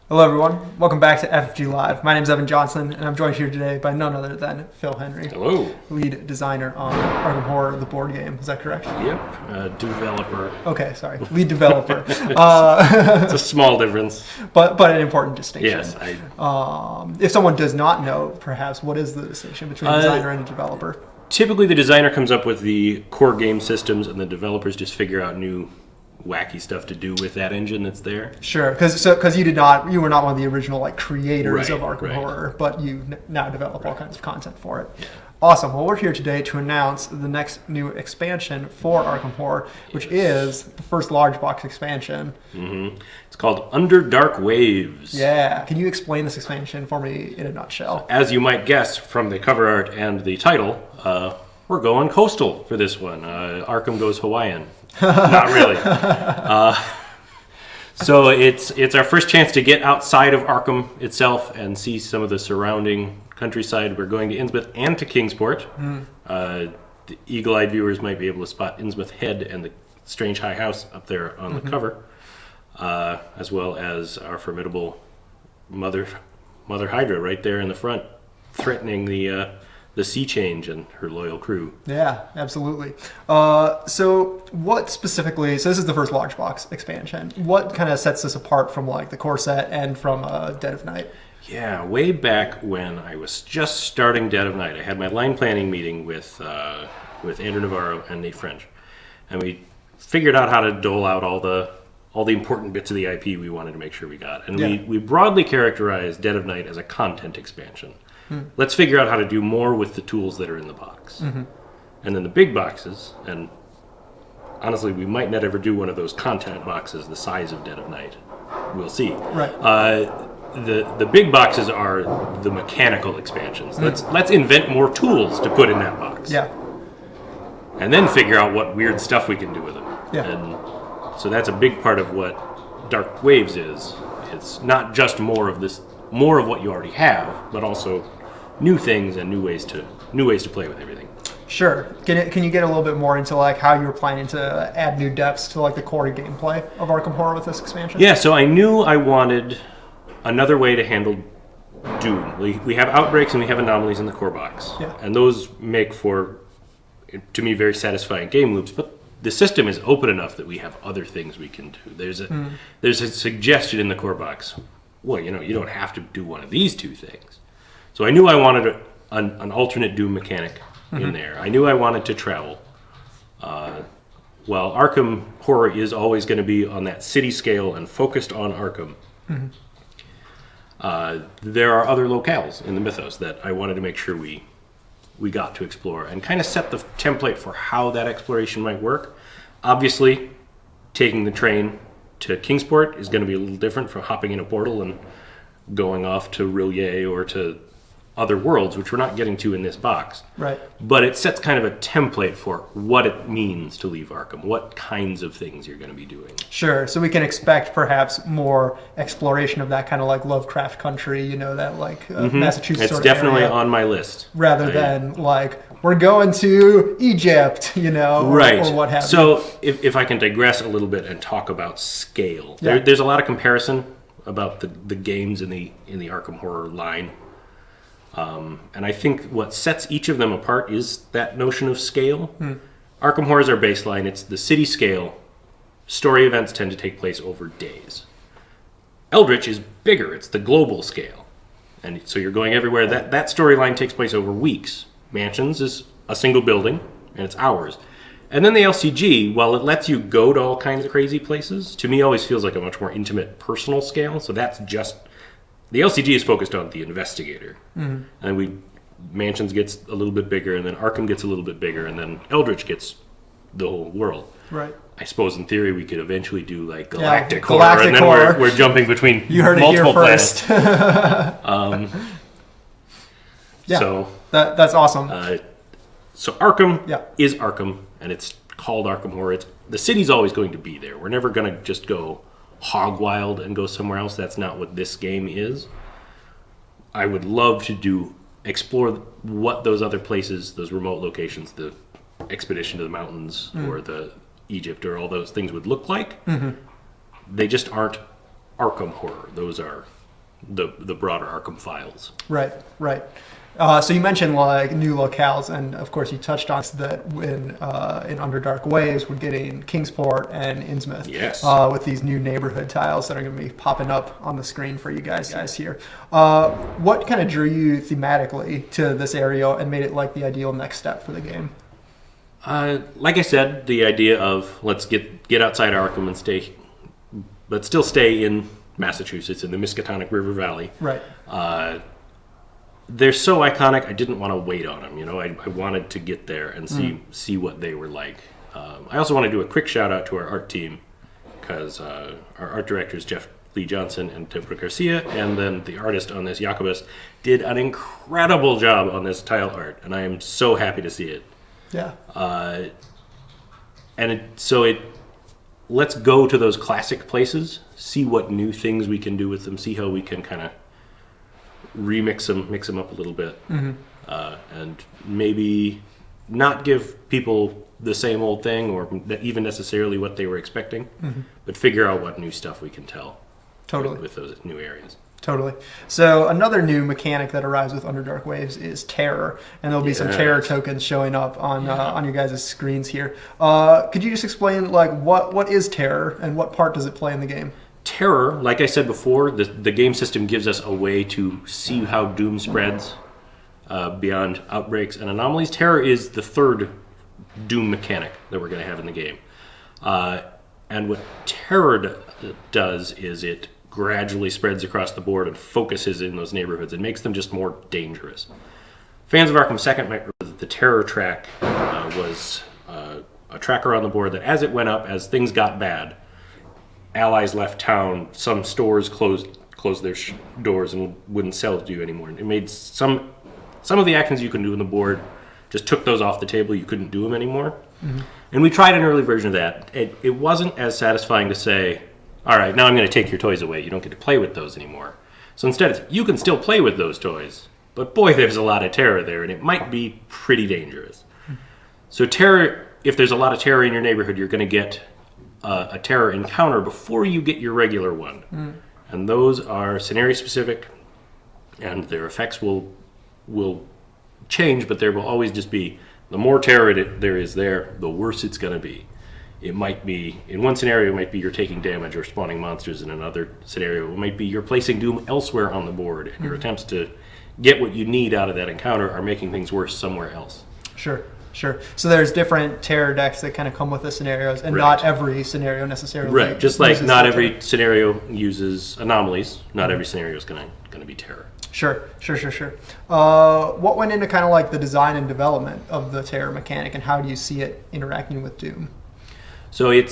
Hello everyone, welcome back to FFG Live. My name is Evan Johnson, and I'm joined here today by none other than Phil Henry. Hello. Lead designer on Arkham Horror, the board game. Is that correct? Yep, developer. Okay, sorry. Lead developer. It's a small difference. But an important distinction. Yes. If someone does not know, perhaps, what is the distinction between a designer and a developer? Typically, the designer comes up with the core game systems, and the developers just figure out new wacky stuff to do with that engine that's there. Sure, because you were not one of the original creators of Arkham Horror, but you now develop all kinds of content for it. Yeah. Awesome. Well, we're here today to announce the next new expansion for Arkham Horror, which is the first large box expansion. Mm-hmm. It's called Under Dark Waves. Yeah. Can you explain this expansion for me in a nutshell? As you might guess from the cover art and the title, we're going coastal for this one. Arkham goes Hawaiian. Not really. So it's our first chance to get outside of Arkham itself and see some of the surrounding countryside. We're going to Innsmouth and to Kingsport. The eagle-eyed viewers might be able to spot Innsmouth Head and the strange high house up there on the cover, as well as our formidable Mother Hydra right there in the front, threatening the sea change and her loyal crew. Yeah, absolutely. So what specifically, so this is the first large box expansion. What kind of sets this apart from the core set and from Dead of Night? Yeah, way back when I was just starting Dead of Night, I had my line planning meeting with Andrew Navarro and Nate French. And we figured out how to dole out all the important bits of the IP we wanted to make sure we got. And we broadly characterized Dead of Night as a content expansion. Let's figure out how to do more with the tools that are in the box. And then the big boxes, and honestly, we might not ever do one of those content boxes the size of Dead of Night. We'll see. Right. The big boxes are the mechanical expansions. Let's invent more tools to put in that box. Yeah. And then figure out what weird stuff we can do with them. Yeah. And so that's a big part of what Dark Waves is. It's not just more of what you already have, but also new things and new ways to play with everything. Sure. Can you get a little bit more into how you're planning to add new depths to the core gameplay of Arkham Horror with this expansion? Yeah, so I knew I wanted another way to handle Doom. We have outbreaks and we have anomalies in the core box. Yeah. And those make for, to me, very satisfying game loops, but the system is open enough that we have other things we can do. There's a suggestion in the core box. Well, you don't have to do one of these two things. So I knew I wanted an alternate Doom mechanic in there. I knew I wanted to travel. While Arkham Horror is always going to be on that city scale and focused on Arkham, there are other locales in the mythos that I wanted to make sure we got to explore and kind of set the template for how that exploration might work. Obviously, taking the train to Kingsport is going to be a little different from hopping in a portal and going off to Rillier or to other worlds, which we're not getting to in this box. Right. But it sets kind of a template for what it means to leave Arkham, what kinds of things you're going to be doing. Sure. So we can expect perhaps more exploration of that kind of Lovecraft country, that Massachusetts sort of definitely area, on my list. Rather than we're going to Egypt, right. Or what have you. So if I can digress a little bit and talk about scale. Yeah. There's a lot of comparison about the games in the Arkham Horror line. And I think what sets each of them apart is that notion of scale. Arkham Horror is our baseline. It's the city scale. Story events tend to take place over days. Eldritch is bigger. It's the global scale. And so you're going everywhere. That storyline takes place over weeks. Mansions is a single building, and it's hours. And then the LCG, while it lets you go to all kinds of crazy places, to me always feels like a much more intimate, personal scale. So that's just... The LCG is focused on the investigator. And Mansions gets a little bit bigger, and then Arkham gets a little bit bigger, and then Eldritch gets the whole world. Right. I suppose in theory we could eventually do Galactic Horror, and then we're jumping between you heard multiple it here first. planets. So that's awesome. So Arkham is Arkham, and it's called Arkham Horror. The city's always going to be there. We're never going to just go hog wild and go somewhere else. That's not what this game is. I would love to explore what those other places, those remote locations, the expedition to the mountains or the Egypt or all those things would look like. They just aren't Arkham Horror. Those are the broader Arkham files. Right, right. So you mentioned like new locales, and of course you touched on that in Underdark Waves, we're getting Kingsport and Innsmouth. Yes. With these new neighborhood tiles that are going to be popping up on the screen for you guys here. What kind of drew you thematically to this area and made it like the ideal next step for the game? Like I said, the idea of let's get outside Arkham and stay, but still stay in Massachusetts in the Miskatonic River Valley. Right. They're so iconic. I didn't want to wait on them. I wanted to get there and see what they were like. I also want to do a quick shout out to our art team because our art directors Jeff Lee Johnson and Deborah Garcia, and then the artist on this Jacobus did an incredible job on this tile art, and I am so happy to see it. Yeah. Let's go to those classic places, see what new things we can do with them, see how we can kind of mix them up a little bit, and maybe not give people the same old thing or even necessarily what they were expecting, but figure out what new stuff we can tell. Totally. With those new areas. Totally. So another new mechanic that arrives with Underdark Waves is terror, and there'll be some terror tokens showing up on your guys' screens here. Could you just explain like what is terror and what part does it play in the game? Terror, like I said before, the game system gives us a way to see how doom spreads beyond outbreaks and anomalies. Terror is the third doom mechanic that we're going to have in the game. And what terror does is it gradually spreads across the board and focuses in those neighborhoods and makes them just more dangerous. Fans of Arkham 2nd might remember that the terror track was a tracker on the board that as it went up, as things got bad, allies left town, some stores closed their doors and wouldn't sell to you anymore. It made some of the actions you can do on the board just took those off the table. You couldn't do them anymore. And we tried an early version of that. It wasn't as satisfying to say, all right, now I'm going to take your toys away. You don't get to play with those anymore. So instead, it's, you can still play with those toys, but boy, there's a lot of terror there, and it might be pretty dangerous. So terror, if there's a lot of terror in your neighborhood, you're going to get a terror encounter before you get your regular one. And those are scenario specific, and their effects will change, but there will always just be, the more terror there is there, the worse it's going to be. It might be, in one scenario, it might be you're taking damage or spawning monsters. In another scenario, it might be you're placing doom elsewhere on the board, and your attempts to get what you need out of that encounter are making things worse somewhere else. Sure. So there's different terror decks that kind of come with the scenarios, and not every scenario necessarily. Right, just like not every scenario uses anomalies, not every scenario is going to be terror. Sure. What went into kind of like the design and development of the terror mechanic, and how do you see it interacting with Doom? So it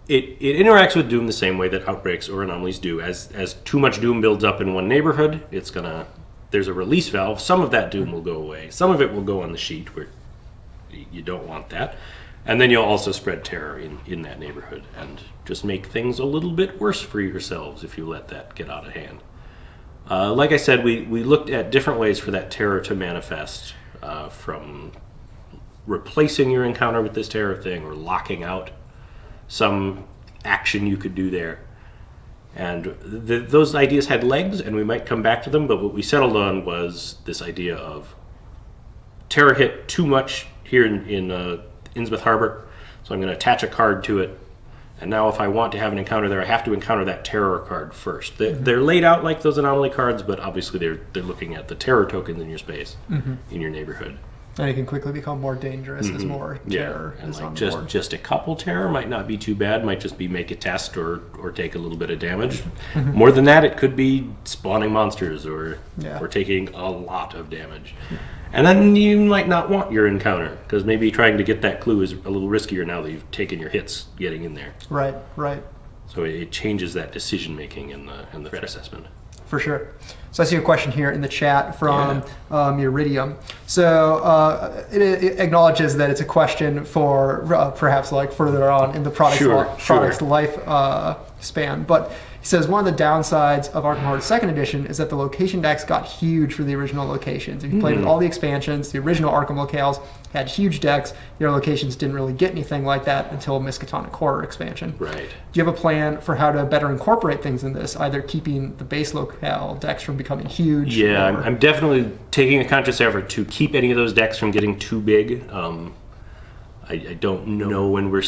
interacts with Doom the same way that outbreaks or anomalies do. As too much Doom builds up in one neighborhood, there's a release valve. Some of that Doom will go away. Some of it will go on the sheet where you don't want that. And then you'll also spread terror in that neighborhood and just make things a little bit worse for yourselves if you let that get out of hand. Like I said, we looked at different ways for that terror to manifest, from replacing your encounter with this terror thing or locking out some action you could do there. And those ideas had legs, and we might come back to them, but what we settled on was this idea of terror hit too much here in Innsmouth Harbor, so I'm going to attach a card to it. And now if I want to have an encounter there, I have to encounter that terror card first. They're laid out like those anomaly cards, but obviously they're looking at the terror tokens in your space, in your neighborhood. And it can quickly become more dangerous as more terror is on the board. Just a couple terror might not be too bad. Might just be make a test or take a little bit of damage. More than that, it could be spawning monsters or taking a lot of damage. And then you might not want your encounter, because maybe trying to get that clue is a little riskier now that you've taken your hits getting in there. Right. So it changes that decision making in the threat assessment. For sure. So I see a question here in the chat from Iridium. So it acknowledges that it's a question for perhaps like further on in the product's life span. But he says one of the downsides of Arkham Horror 2nd Edition is that the location decks got huge for the original locations. If you played with all the expansions, the original Arkham locales had huge decks. Your locations didn't really get anything like that until Miskatonic Horror expansion. Right. Do you have a plan for how to better incorporate things in this, either keeping the base locale decks from becoming huge? Yeah, I'm definitely taking a conscious effort to keep any of those decks from getting too big. I don't know when we're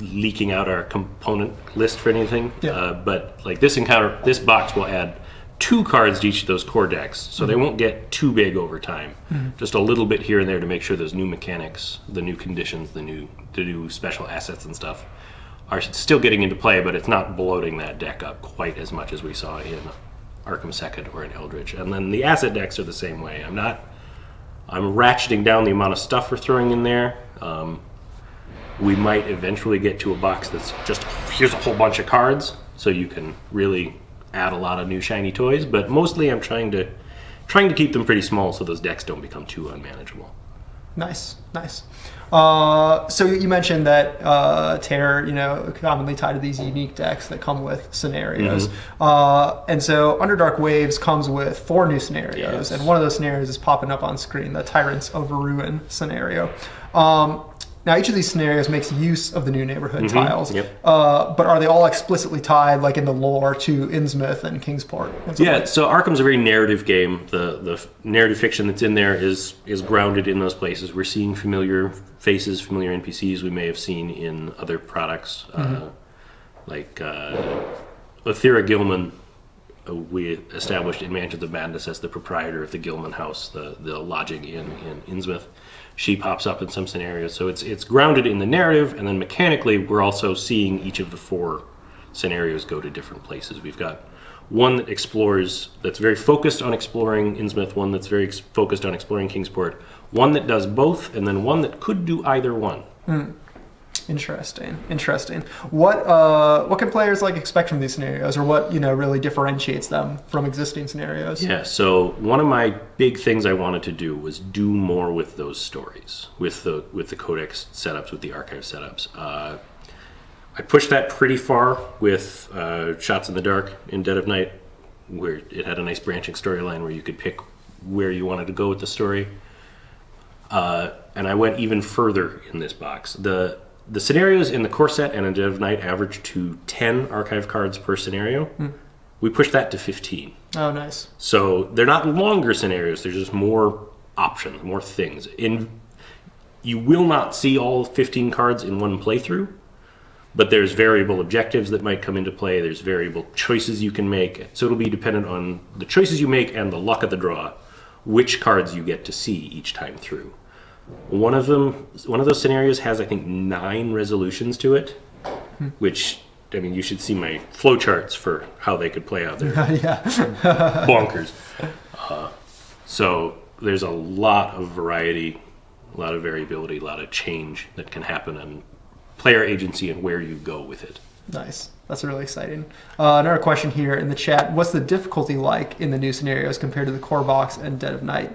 leaking out our component list for anything, but like this box will add 2 cards to each of those core decks, so they won't get too big over time. Just a little bit here and there to make sure those new mechanics, the new conditions, the new special assets and stuff are still getting into play, but it's not bloating that deck up quite as much as we saw in Arkham 2nd or in Eldritch. And then the asset decks are the same way. I'm ratcheting down the amount of stuff we're throwing in there. We might eventually get to a box that's just, here's a whole bunch of cards, so you can really add a lot of new shiny toys, but mostly I'm trying to keep them pretty small so those decks don't become too unmanageable. Nice. So you mentioned that Terror, commonly tied to these unique decks that come with scenarios. And so Underdark Waves comes with 4 new scenarios, and one of those scenarios is popping up on screen, the Tyrants of Ruin scenario. Now, each of these scenarios makes use of the new neighborhood tiles, but are they all explicitly tied, like in the lore, to Innsmouth and Kingsport? Yeah, so Arkham's a very narrative game. The narrative fiction that's in there is grounded in those places. We're seeing familiar faces, familiar NPCs we may have seen in other products, like Othira Gilman. We established in Mansions of Madness as the proprietor of the Gilman House, the lodging in Innsmouth. She pops up in some scenarios, so it's grounded in the narrative, and then mechanically we're also seeing each of the 4 scenarios go to different places. We've got one that's very focused on exploring Innsmouth, one that's very focused on exploring Kingsport, one that does both, and then one that could do either one. Interesting. What can players expect from these scenarios, or what really differentiates them from existing scenarios? Yeah. So one of my big things I wanted to do was do more with those stories, with the codex setups, with the archive setups. I pushed that pretty far with Shots in the Dark in Dead of Night, where it had a nice branching storyline where you could pick where you wanted to go with the story. And I went even further in this box. The scenarios in the core set and in Dead of Night average to 10 archive cards per scenario. We pushed that to 15. Oh, nice. So they're not longer scenarios. There's just more options, more things. You will not see all 15 cards in one playthrough, but there's variable objectives that might come into play. There's variable choices you can make. So it'll be dependent on the choices you make and the luck of the draw, which cards you get to see each time through. One of those scenarios has, I think, 9 resolutions to it, which, you should see my flowcharts for how they could play out there. Bonkers. So there's a lot of variety, a lot of variability, a lot of change that can happen, and player agency and where you go with it. Nice. That's really exciting. Another question here in the chat. What's the difficulty like in the new scenarios compared to the core box and Dead of Night?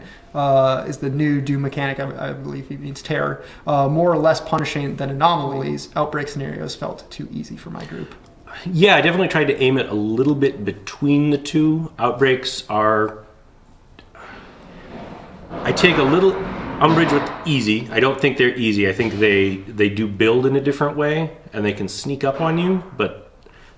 Is the new Doom mechanic, I believe he means Terror, more or less punishing than Anomalies? Outbreak scenarios felt too easy for my group. Yeah, I definitely tried to aim it a little bit between the two. Outbreaks are... I take a little umbrage with easy. I don't think they're easy. I think they do build in a different way, and they can sneak up on you, but...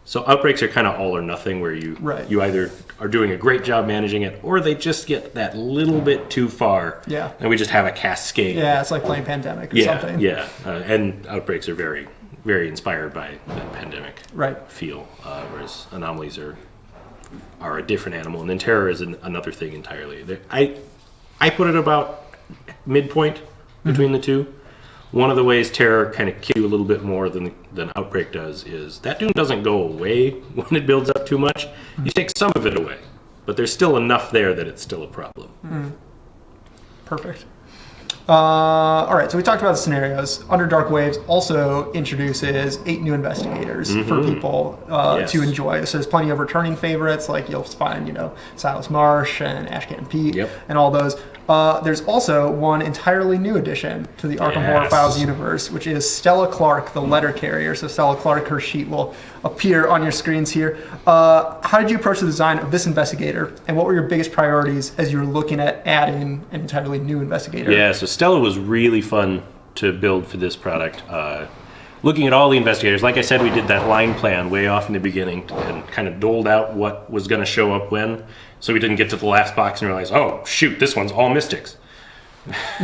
So outbreaks are kind of all or nothing, where you either are doing a great job managing it, or they just get that little bit too far. Yeah. And we just have a cascade. Yeah, it's like playing Pandemic or something. Yeah, and outbreaks are very, very inspired by that Pandemic feel, whereas Anomalies are a different animal, and then Terror is another thing entirely. I put it about midpoint between the two. One of the ways Terror kind of kills you a little bit more than Outbreak does is that Doom doesn't go away when it builds up too much. You take some of it away, but there's still enough there that it's still a problem. Perfect. All right, so we talked about the scenarios. Under Dark Waves also introduces 8 new investigators for people to enjoy. So there's plenty of returning favorites, like you'll find, Silas Marsh and Ashcan Pete and all those. There's also one entirely new addition to the Arkham Horror Files universe, which is Stella Clark, the letter carrier. So Stella Clark, her sheet will appear on your screens here. How did you approach the design of this investigator, and what were your biggest priorities as you were looking at adding an entirely new investigator? Yeah, so Stella was really fun to build for this product. Looking at all the investigators, like I said, we did that line plan way off in the beginning and kind of doled out what was going to show up when, so we didn't get to the last box and realize, oh, shoot, this one's all mystics.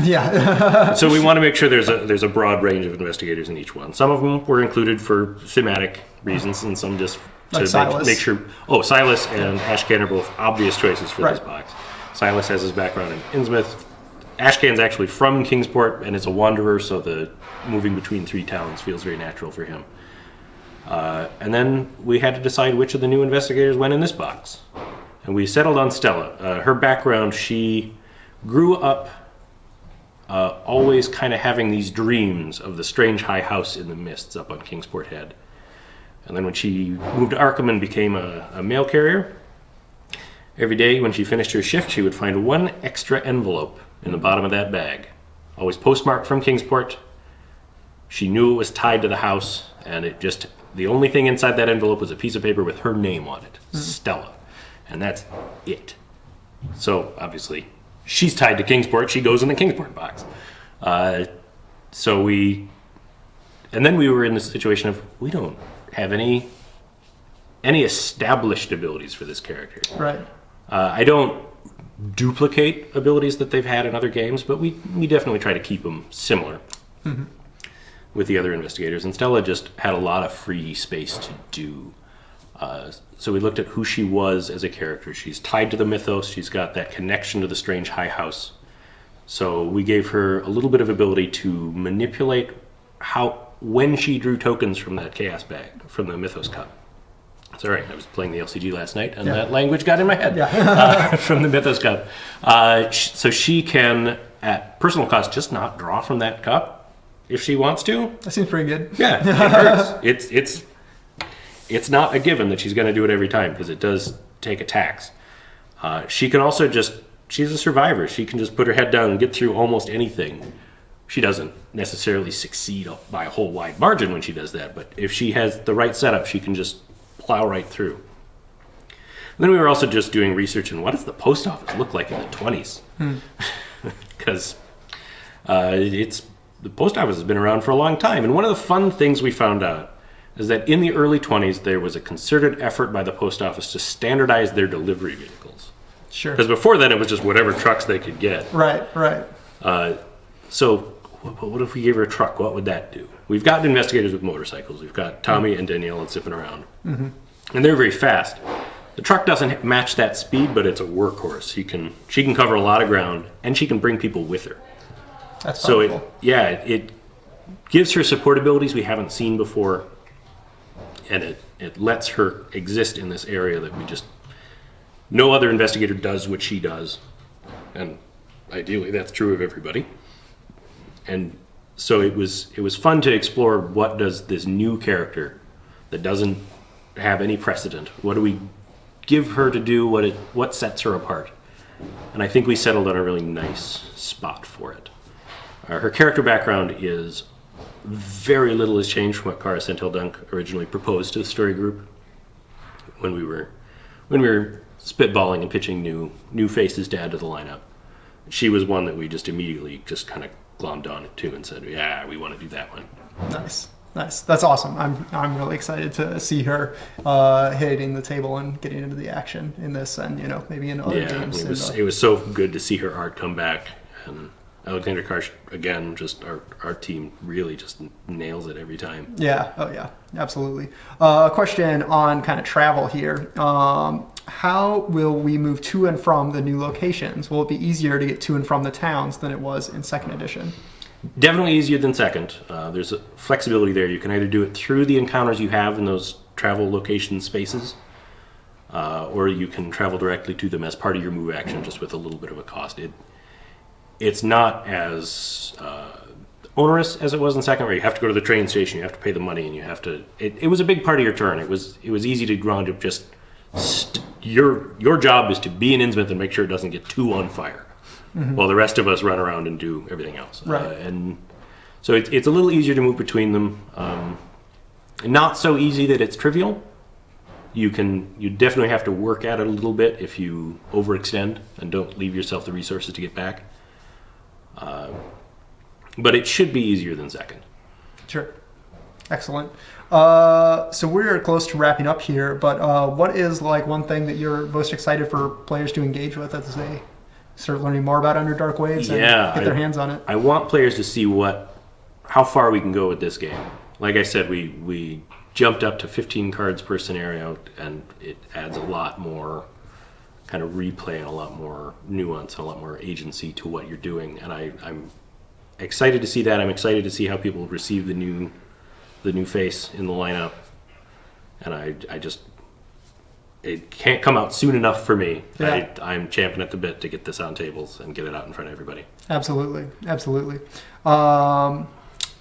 Yeah. So we want to make sure there's a broad range of investigators in each one. Some of them were included for thematic reasons, and some just to make sure. Oh, Silas and Ashcan are both obvious choices for this box. Silas has his background in Innsmouth. Ashcan's actually from Kingsport and is a wanderer, so the moving between 3 towns feels very natural for him. And then we had to decide which of the new investigators went in this box. And we settled on Stella. Her background, she grew up always kind of having these dreams of the strange high house in the mists up on Kingsport Head. And then when she moved to Arkham and became a mail carrier, every day when she finished her shift, she would find one extra envelope in the bottom of that bag, always postmarked from Kingsport. She knew it was tied to the house, and the only thing inside that envelope was a piece of paper with her name on it, Stella, and that's it. So obviously, she's tied to Kingsport. She goes in the Kingsport box. And then we were in the situation of we don't have any established abilities for this character. Right. I don't duplicate abilities that they've had in other games, but we definitely try to keep them similar with the other investigators. And Stella just had a lot of free space to do. So we looked at who she was as a character. She's tied to the mythos. She's got that connection to the strange high house. So we gave her a little bit of ability to manipulate when she drew tokens from that chaos bag, from the mythos cup. Sorry, I was playing the LCG last night, and that language got in my head from the Mythos Cup. So she can, at personal cost, just not draw from that cup if she wants to. That seems pretty good. Yeah, it hurts. It's not a given that she's going to do it every time, because it does take a tax. She can also she's a survivor. She can just put her head down and get through almost anything. She doesn't necessarily succeed by a whole wide margin when she does that, but if she has the right setup, she can just plow right through. And then we were also just doing research on what does the post office look like in the 20s? Because the post office has been around for a long time. And one of the fun things we found out is that in the early 20s, there was a concerted effort by the post office to standardize their delivery vehicles. Sure. Because before then, it was just whatever trucks they could get. Right. So what if we gave her a truck? What would that do? We've got investigators with motorcycles. We've got Tommy and Danielle zipping around. And they're very fast. The truck doesn't match that speed, but it's a workhorse. She can cover a lot of ground, and she can bring people with her. That's powerful. It gives her support abilities we haven't seen before, and it lets her exist in this area that no other investigator does what she does. And ideally, that's true of everybody. And so it was fun to explore what does this new character that doesn't have any precedent, what do we give her to do, what sets her apart? And I think we settled on a really nice spot for it. Her character background is very little has changed from what Cara Sentel Dunk originally proposed to the story group when we were spitballing and pitching new faces to add to the lineup. She was one that we just immediately just kind of glommed on it too and said, yeah, we want to do that one. Nice. That's awesome. I'm really excited to see her hitting the table and getting into the action in this, and maybe in other games. It was so good to see her art come back, and Alexander Karsh again. Just our team really just nails it every time. Yeah. Oh yeah. Absolutely. A question on kind of travel here. How will we move to and from the new locations? Will it be easier to get to and from the towns than it was in second edition? Definitely easier than second. There's a flexibility there. You can either do it through the encounters you have in those travel location spaces, or you can travel directly to them as part of your move action, just with a little bit of a cost. it's not as onerous as it was in second, where you have to go to the train station, you have to pay the money, and you have to. It was a big part of your turn. It was easy to ground up. Just your job is to be in Innsmouth and make sure it doesn't get too on fire, while the rest of us run around and do everything else. Right. And so it's a little easier to move between them. Not so easy that it's trivial. You definitely have to work at it a little bit if you overextend and don't leave yourself the resources to get back. But it should be easier than second. Sure. Excellent. So we're close to wrapping up here, but what is like one thing that you're most excited for players to engage with as they start learning more about Underdark Waves and get their hands on it? I want players to see how far we can go with this game. Like I said, we jumped up to 15 cards per scenario, and it adds a lot more kind of replay and a lot more nuance and a lot more agency to what you're doing. And I'm excited to see that. I'm excited to see how people receive the new face in the lineup. And it can't come out soon enough for me. Yeah. I'm champing at the bit to get this on tables and get it out in front of everybody. Absolutely.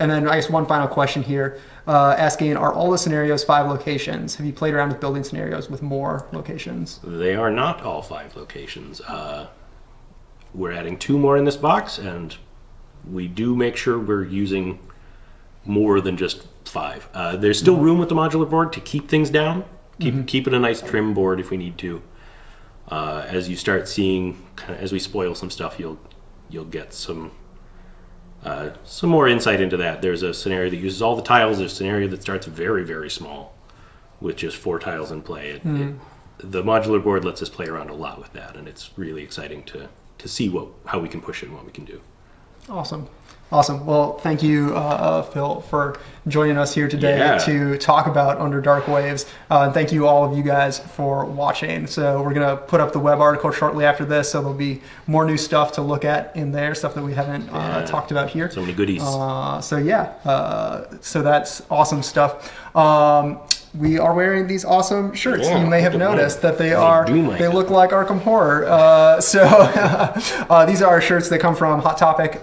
And then I guess one final question here, asking, are all the scenarios 5 locations? Have you played around with building scenarios with more locations? They are not all 5 locations. We're adding 2 more in this box, and we do make sure we're using more than just 5. There's still room with the modular board to keep things down, keep it a nice trim board if we need to. As you start seeing, as we spoil some stuff, you'll get some more insight into that. There's a scenario that uses all the tiles. There's a scenario that starts very, very small with just 4 tiles in play. The modular board lets us play around a lot with that, and it's really exciting to see how we can push it and what we can do. Awesome. Well, thank you, Phil, for joining us here today to talk about Underdark Waves. And thank you, all of you guys, for watching. So we're going to put up the web article shortly after this, so there'll be more new stuff to look at in there, stuff that we haven't talked about here. So many goodies. So that's awesome stuff. We are wearing these awesome shirts. Yeah, you may have noticed that they look like Arkham Horror. These are shirts that come from Hot Topic.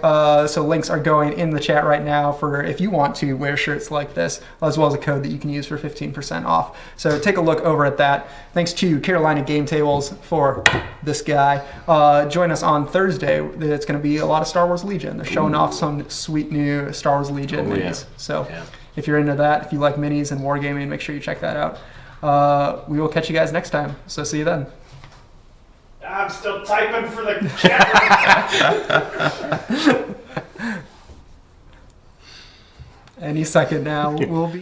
So links are going in the chat right now for if you want to wear shirts like this, as well as a code that you can use for 15% off. So take a look over at that. Thanks to Carolina Game Tables for this guy. Join us on Thursday. It's going to be a lot of Star Wars Legion. They're showing off some sweet new Star Wars Legion minis. So. Yeah. If you're into that, if you like minis and wargaming, make sure you check that out. We will catch you guys next time. So see you then. I'm still typing for the chat. Any second now, we'll be...